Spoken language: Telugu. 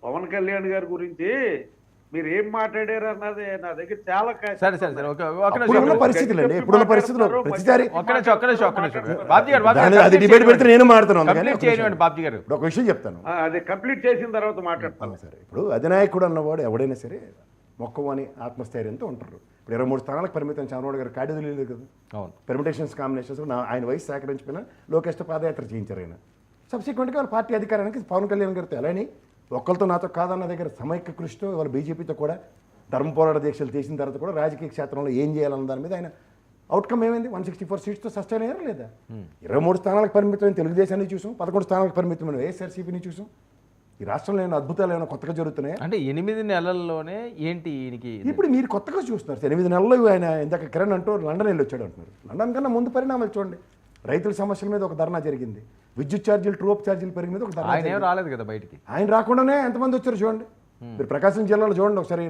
పవన్ కళ్యాణ్ గారి గురించి మీరు ఏం మాట్లాడారు అన్నది నా దగ్గర చాలా సరే సరే సరే ఒక ఇప్పుడున్న పరిస్థితులు అండి, ఇప్పుడున్న పరిస్థితులు ప్రతిసారి బాబ్జీ గారు అది డిబేట్ పెడితే నేను మాట్లాడుతున్నాను అందుకని కంప్లీట్ చేయనివ్వండి బాబ్జీ గారు. ఇప్పుడు ఒక విషయం చెప్తాను. అది కంప్లీట్ చేసిన తర్వాత మాట్లాడతాను. సరే, ఇప్పుడు అధినాయకుడు అన్నవాడు ఎవడైనా సరే మొక్కవని ఆత్మస్థైర్యంతో ఉంటారు. ఇప్పుడు 23 స్థానాలకు పరిమితం చంద్రబాబు గారు కాడి లేదు కదా. అవును, పెర్మిటేషన్స్ కాంబినేషన్స్ ఆయన వయసు సేకరించిపోయినా లోకేష్తో పాదయాత్ర చేయించారు ఆయన. సబ్సిక్వెంట్గా వాళ్ళ పార్టీ అధికారానికి పవన్ కళ్యాణ్ గారితో అలాని ఒక్కరితో నాతో కాదన్న దగ్గర సమైక్య కృషితో వాళ్ళ బీజేపీతో కూడా ధర్మ పోరాట దీక్షలు చేసిన తర్వాత కూడా రాజకీయ క్షేత్రంలో ఏం చేయాలన్న దాని మీద ఆయన అవుట్కమ్ ఏమైంది? 164 సీట్స్తో సస్టైన్ అయ్యారా లేదా? 23 స్థానాలకు పరిమితమైన తెలుగుదేశాన్ని చూసాం, 11 స్థానాలకు పరిమితమైన వైఎస్ఆర్సీపీని చూసాం. ఈ రాష్ట్రంలో ఏమైనా అద్భుతాలు ఏమైనా కొత్తగా జరుగుతున్నాయి అంటే 8 నెలల్లోనే ఏంటి ఈయనకి ఇప్పుడు మీరు కొత్తగా చూస్తున్నారు. 8 నెలలు ఆయన ఇందాక కిరణ్ అంటూ లండన్ వెళ్ళి వచ్చాడు అంటున్నారు. లండన్ కన్నా ముందు పరిణామాలు చూడండి. రైతుల సమస్యల మీద ఒక ధర్నా జరిగింది, విద్యుత్ ఛార్జీలు ట్రూప్ ఛార్జీలు పెరిగి మీద ఒక ధర్నా ఆయన ఏం రాలేదు కదా బయటికి. ఆయన రాకుండానే ఎంతమంది వచ్చారు చూడండి. మీరు ప్రకాశం జిల్లాలో చూడండి ఒకసారి,